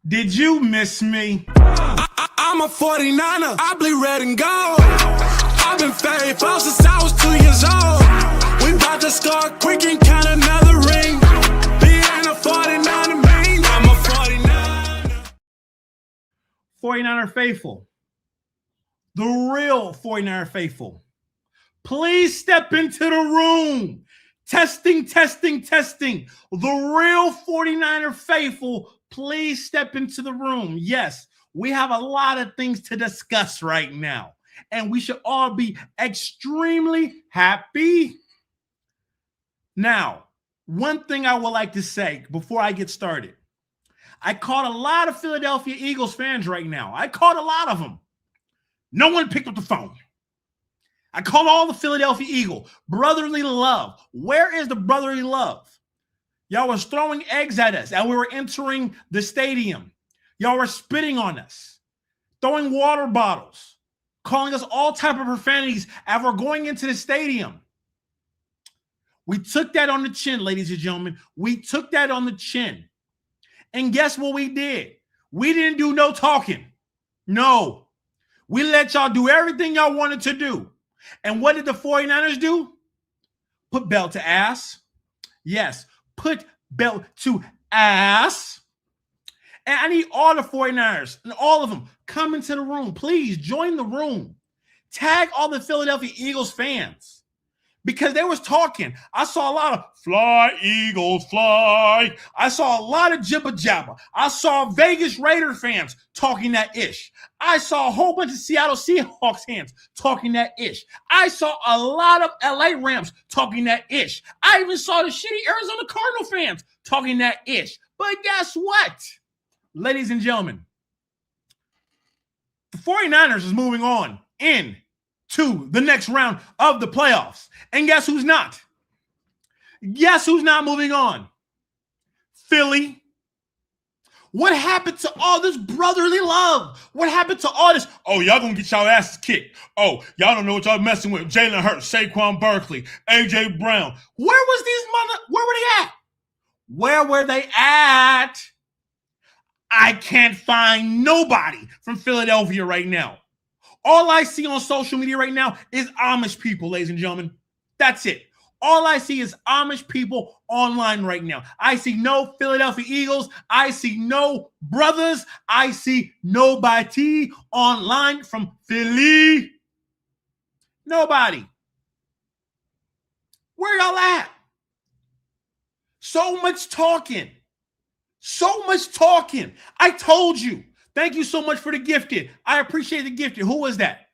Did you miss me? I'm a 49er. I bleed red and gold. I've been faithful since I was 2 years old. We about to score quick and count another ring. Being a 49er mean I'm a 49er. 49er faithful. The real 49er faithful. Please step into the room. Testing. The real 49er faithful, please step into the room. Yes, we have a lot of things to discuss right now, and we should all be extremely happy. Now, one thing I would like to say before I get started. I caught a lot of Philadelphia Eagles fans right now. I caught a lot of them. No one picked up the phone. I called all the Philadelphia Eagle. Brotherly love. Where is the brotherly love? Y'all was throwing eggs at us and we were entering the stadium. Y'all were spitting on us, throwing water bottles, calling us all type of profanities as we're going into the stadium. We took that on the chin, ladies and gentlemen. We took that on the chin. And guess what we did? We didn't do no talking. No. We let y'all do everything y'all wanted to do. And what did the 49ers do? Put belt to ass. Yes, put belt to ass. And I need all the 49ers and all of them come into the room. Please join the room. Tag all the Philadelphia Eagles fans because they was talking. I saw a lot of fly, Eagles, fly. I saw a lot of jibba jabba. I saw Vegas Raider fans talking that ish. I saw a whole bunch of Seattle Seahawks fans talking that ish. I saw a lot of LA Rams talking that ish. I even saw the shitty Arizona Cardinal fans talking that ish. But guess what? Ladies and gentlemen, the 49ers is moving on into the next round of the playoffs. And guess who's not? Guess who's not moving on? Philly. What happened to all this brotherly love? What happened to all this? Oh, y'all gonna get y'all asses kicked. Oh, y'all don't know what y'all messing with. Jalen Hurts, Saquon Barkley, AJ Brown. Where was these where were they at? Where were they at? I can't find nobody from Philadelphia right now. All I see on social media right now is Amish people, ladies and gentlemen. That's it. All I see is Amish people online right now. I see no Philadelphia Eagles. I see no brothers. I see nobody online from Philly. Nobody. Where y'all at? So much talking. So much talking. I told you. Thank you so much for the gifted. I appreciate the gifted. Who was that?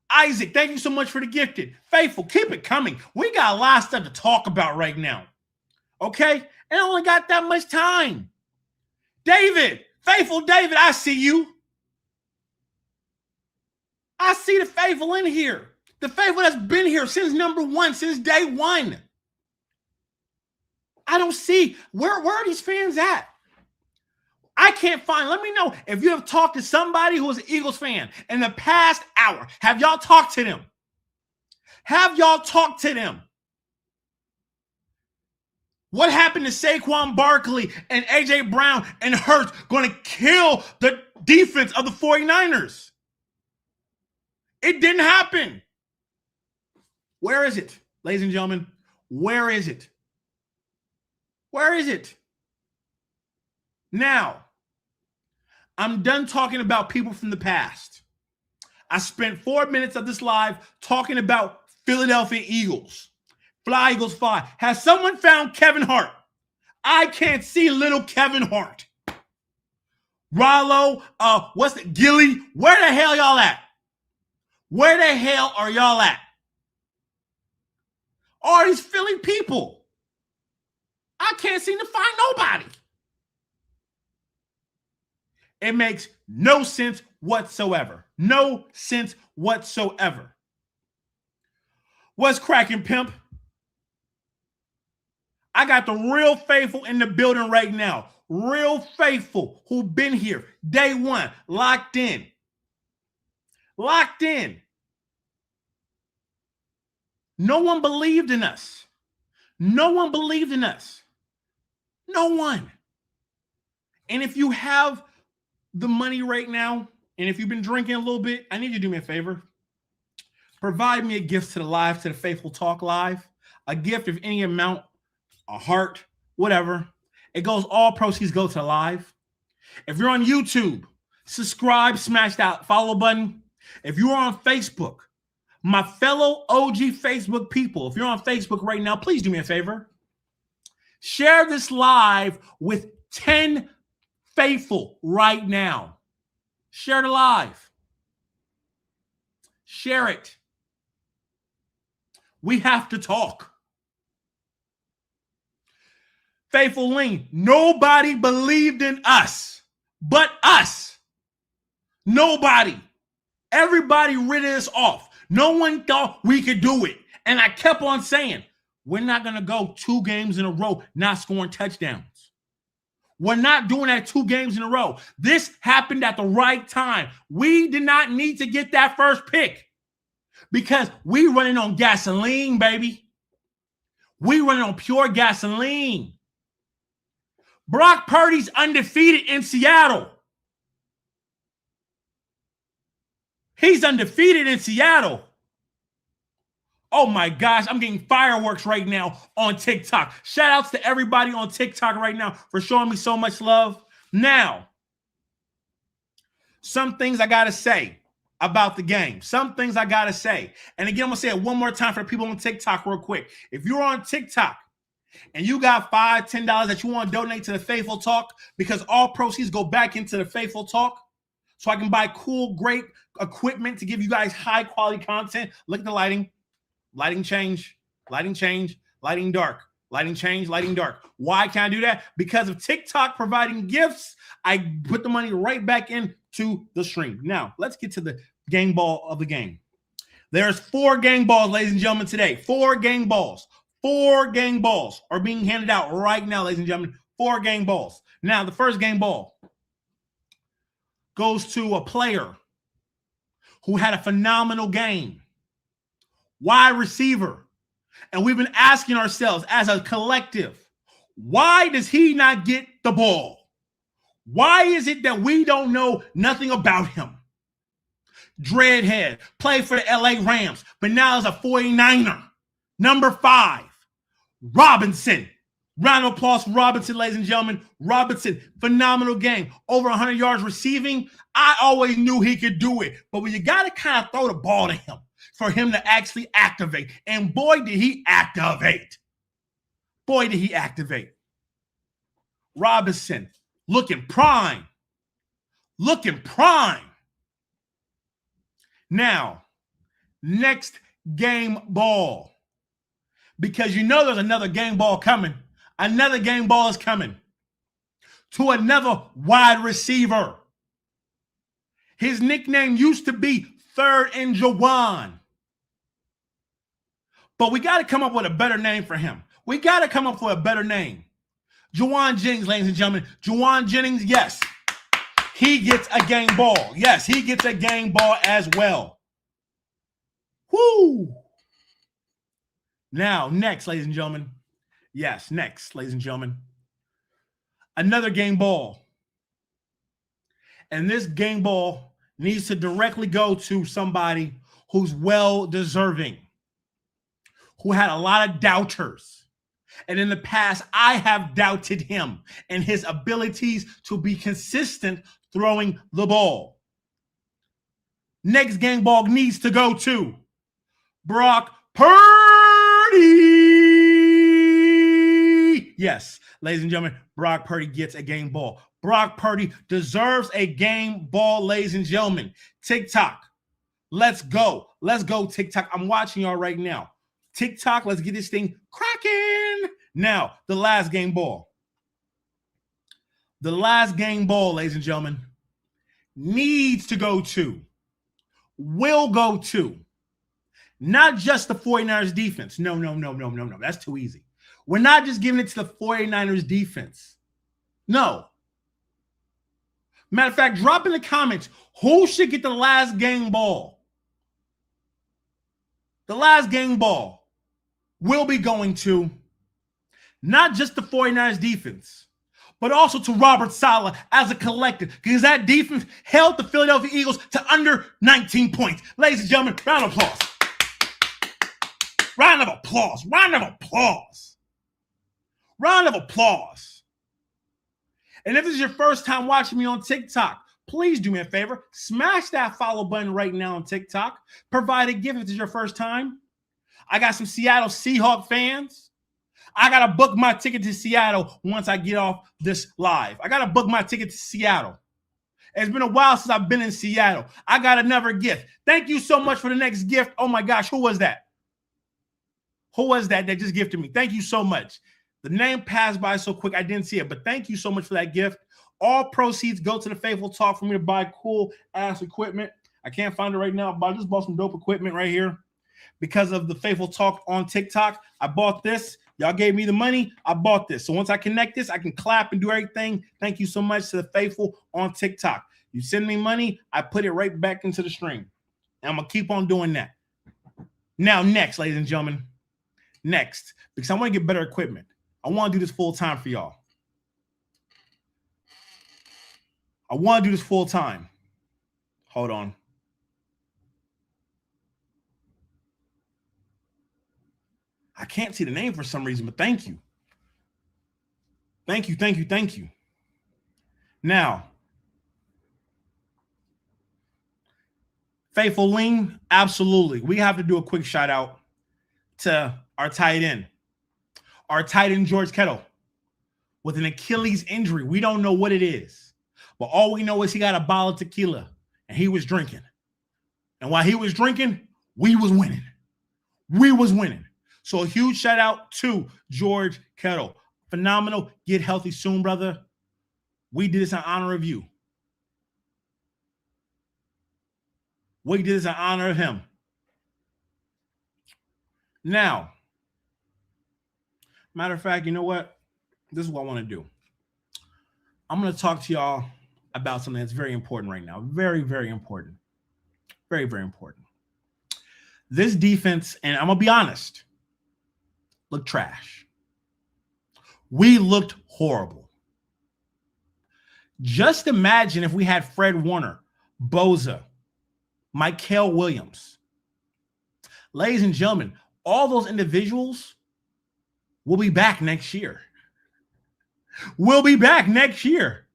Isaac, thank you so much for the gifted. Faithful, keep it coming. We got a lot of stuff to talk about right now. Okay? And I only got that much time. David, faithful David, I see you. I see the faithful in here. The faithful that's been here since number one, since day one. I don't see. Where are these fans at? I can't find. Let me know if you have talked to somebody who is an Eagles fan in the past hour. Have y'all talked to them? Have y'all talked to them? What happened to Saquon Barkley and AJ Brown and Hurts going to kill the defense of the 49ers? It didn't happen. Where is it, ladies and gentlemen? Where is it? Where is it? Now, I'm done talking about people from the past. I spent 4 minutes of this live talking about Philadelphia Eagles. Fly, Eagles, fly. Has someone found Kevin Hart? I can't see little Kevin Hart. Rollo, Gilly? Where the hell y'all at? Where the hell are y'all at? All these Philly people. I can't seem to find nobody. It makes no sense whatsoever. No sense whatsoever. What's cracking, pimp? I got the real faithful in the building right now. Real faithful who've been here day one, locked in. Locked in. No one believed in us. No one believed in us. No one. And if you have the money right now, and if you've been drinking a little bit, I need you to do me a favor. Provide me a gift to the live, to the Faithful Talk Live. A gift of any amount, a heart, whatever. It goes, all proceeds go to the live. If you're on YouTube, subscribe, smash that follow button. If you're on Facebook, my fellow OG Facebook people, if you're on Facebook right now, please do me a favor. Share this live with 10 faithful right now. Share the live. Share it. We have to talk. Faithful Lean, nobody believed in us but us. Nobody. Everybody rid us off. No one thought we could do it. And I kept on saying, we're not going to go 2 games in a row not scoring touchdowns. We're not doing that 2 games in a row. This happened at the right time. We did not need to get that first pick because we running on gasoline, baby. We running on pure gasoline. Brock Purdy's undefeated in Seattle. He's undefeated in Seattle. Oh my gosh, I'm getting fireworks right now on TikTok. Shout outs to everybody on TikTok right now for showing me so much love. Now, some things I got to say about the game. Some things I got to say. And again, I'm going to say it one more time for people on TikTok real quick. If you're on TikTok and you got $5, $10 that you want to donate to the Faithful Talk, because all proceeds go back into the Faithful Talk, so I can buy cool, great equipment to give you guys high quality content. Look at the lighting. Lighting change, lighting change, lighting dark, lighting change, lighting dark. Why can I do that? Because of TikTok providing gifts, I put the money right back into the stream. Now, let's get to the game ball of the game. There's 4 gang balls, ladies and gentlemen, today. 4 gang balls. 4 gang balls are being handed out right now, ladies and gentlemen. 4 gang balls. Now, the first gang ball goes to a player who had a phenomenal game. Wide receiver. And we've been asking ourselves as a collective, why does he not get the ball? Why is it that we don't know nothing about him? Dreadhead, played for the LA Rams, but now is a 49er. Number 5, Robinson. Round of applause for Robinson, ladies and gentlemen. Robinson, phenomenal game. Over 100 yards receiving. I always knew he could do it. But when you got to kind of throw the ball to him for him to actually activate. And boy, did he activate. Boy, did he activate. Robinson, looking prime. Looking prime. Now, next game ball. Because you know there's another game ball coming. Another game ball is coming to another wide receiver. His nickname used to be Third and Jauan. But we got to come up with a better name for him. We got to come up with a better name. Jauan Jennings, ladies and gentlemen. Jauan Jennings, yes. He gets a game ball. Yes, he gets a game ball as well. Woo! Now, next, ladies and gentlemen. Yes, next, ladies and gentlemen. Another game ball. And this game ball needs to directly go to somebody who's well-deserving, who had a lot of doubters. And in the past, I have doubted him and his abilities to be consistent throwing the ball. Next game ball needs to go to Brock Purdy. Yes, ladies and gentlemen, Brock Purdy gets a game ball. Brock Purdy deserves a game ball, ladies and gentlemen. TikTok, let's go. Let's go, TikTok. I'm watching y'all right now. TikTok, let's get this thing cracking. Now, the last game ball. The last game ball, ladies and gentlemen, needs to go to, will go to, not just the 49ers defense. No. That's too easy. We're not just giving it to the 49ers defense. No. Matter of fact, drop in the comments who should get the last game ball. The last game ball will be going to not just the 49ers defense, but also to Robert Saleh as a collective, because that defense held the Philadelphia Eagles to under 19 points. Ladies and gentlemen, round of applause. Round of applause. Round of applause. Round of applause. And if this is your first time watching me on TikTok, please do me a favor. Smash that follow button right now on TikTok. Provide a gift if this is your first time. I got some Seattle Seahawks fans. I got to book my ticket to Seattle once I get off this live. I got to book my ticket to Seattle. It's been a while since I've been in Seattle. I got another gift. Thank you so much for the next gift. Oh my gosh, who was that? Who was that just gifted me? Thank you so much. The name passed by so quick, I didn't see it, but thank you so much for that gift. All proceeds go to the Faithful Talk for me to buy cool-ass equipment. I can't find it right now, but I just bought some dope equipment right here. Because of the Faithful Talk on TikTok, I bought this. Y'all gave me the money. I bought this. So once I connect this, I can clap and do everything. Thank you so much to the Faithful on TikTok. You send me money, I put it right back into the stream. And I'm going to keep on doing that. Now, next, ladies and gentlemen. Next, because I want to get better equipment. I want to do this full time for y'all. I want to do this full time. Hold on. I can't see the name for some reason, but thank you. Thank you, thank you, thank you. Now, Faithful Lean, absolutely. We have to do a quick shout out to our tight end. Our tight end, George Kittle, with an Achilles injury. We don't know what it is, but all we know is he got a bottle of tequila and he was drinking. And while he was drinking, we was winning. We was winning. So a huge shout out to George Kittle. Phenomenal. Get healthy soon, brother. We did this in honor of you. We did this in honor of him. Now, matter of fact, you know what? This is what I want to do. I'm going to talk to y'all about something that's very important right now. Very, very important. Very, very important. This defense, and I'm going to be honest, looked trash. We looked horrible. Just imagine if we had Fred Warner, Boza, Mikael Williams. Ladies and gentlemen, all those individuals will be back next year. We'll be back next year.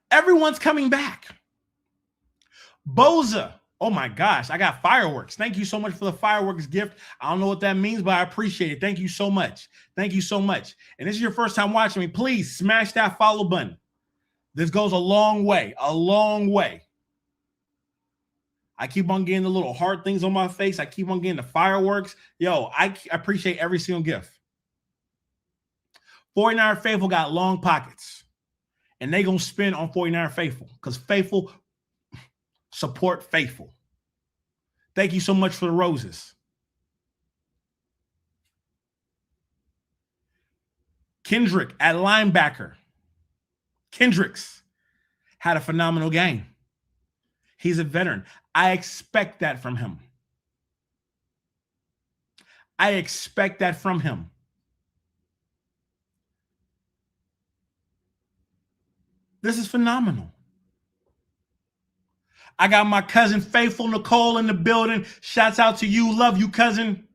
Everyone's coming back. Boza. Oh my gosh, I got fireworks. Thank you so much for the fireworks gift. I don't know what that means, but I appreciate it. Thank you so much. Thank you so much. And this is your first time watching me, please smash that follow button. This goes a long way, a long way. I keep on getting the little heart things on my face. I keep on getting the fireworks. Yo, I appreciate every single gift. 49er Faithful got long pockets, and they going to spend on 49er Faithful because Faithful support Faithful. Thank you so much for the roses. Kendrick at linebacker. Kendricks had a phenomenal game. He's a veteran. I expect that from him. I expect that from him. This is phenomenal. I got my cousin Faithful Nicole in the building. Shouts out to you. Love you, cousin.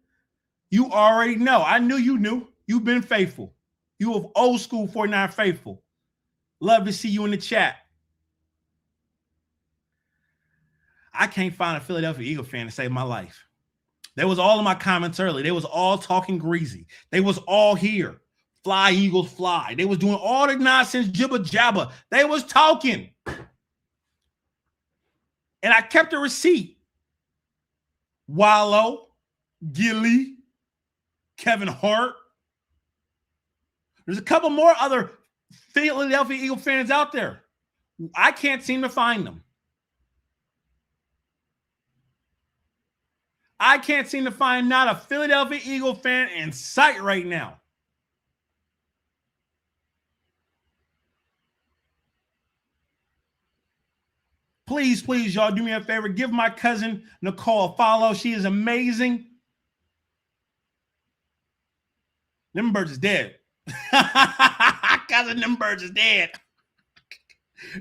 You already know. I knew you knew. You've been faithful. You of old school 49 Faithful. Love to see you in the chat. I can't find a Philadelphia Eagle fan to save my life. They was all in my comments early. They was all talking greasy. They was all here. Fly, Eagles, fly. They was doing all the nonsense, jibber jabber. They was talking. And I kept a receipt. Wallow, Gilly, Kevin Hart. There's a couple more other Philadelphia Eagle fans out there. I can't seem to find them. I can't seem to find not a Philadelphia Eagle fan in sight right now. Please, please, y'all, do me a favor. Give my cousin Nicole a follow. She is amazing. Them birds is dead. Cousin, them birds is dead.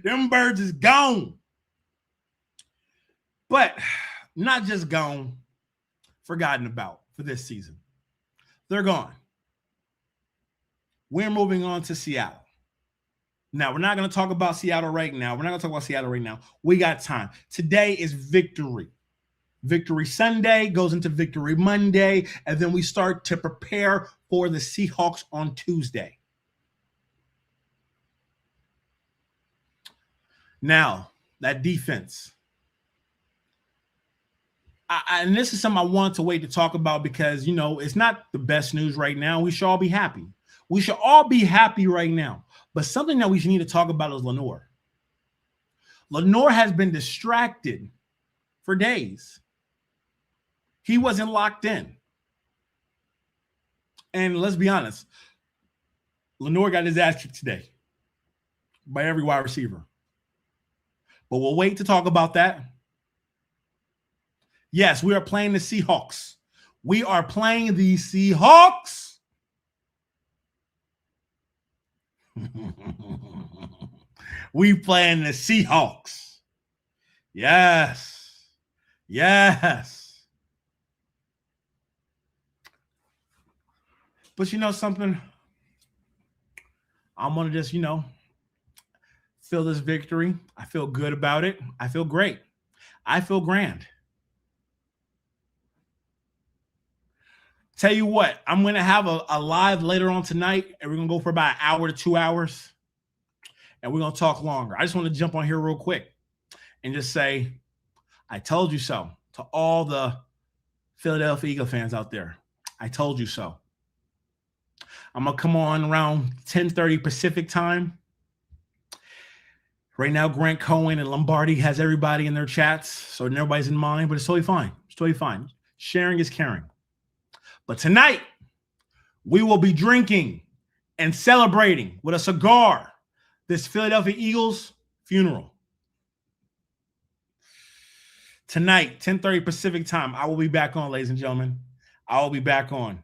Them birds is gone. But not just gone, forgotten about for this season. They're gone. We're moving on to Seattle. Now, we're not going to talk about Seattle right now. We got time. Today is victory. Victory Sunday goes into Victory Monday, and then we start to prepare for the Seahawks on Tuesday. Now, that defense. And this is something I want to wait to talk about because, you know, it's not the best news right now. We should all be happy. We should all be happy right now. But something that we need to talk about is Lenore. Lenore has been distracted for days. He wasn't locked in. And let's be honest, Lenore got his ass kicked today by every wide receiver. But we'll wait to talk about that. Yes, we are playing the Seahawks. We are playing the Seahawks. We playing the Seahawks. Yes. Yes. But you know something? I'm going to just, feel this victory. I feel good about it. I feel great. I feel grand. Tell you what, I'm going to have a live later on tonight, and we're going to go for about an hour to 2 hours, and we're going to talk longer. I just want to jump on here real quick and just say, I told you so to all the Philadelphia Eagle fans out there. I told you so. I'm going to come on around 10:30 Pacific time. Right now, Grant Cohen and Lombardi has everybody in their chats, so nobody's in mine, but it's totally fine. It's totally fine. Sharing is caring. But tonight, we will be drinking and celebrating with a cigar this Philadelphia Eagles funeral. Tonight, 10:30 Pacific time, I will be back on, ladies and gentlemen. I will be back on.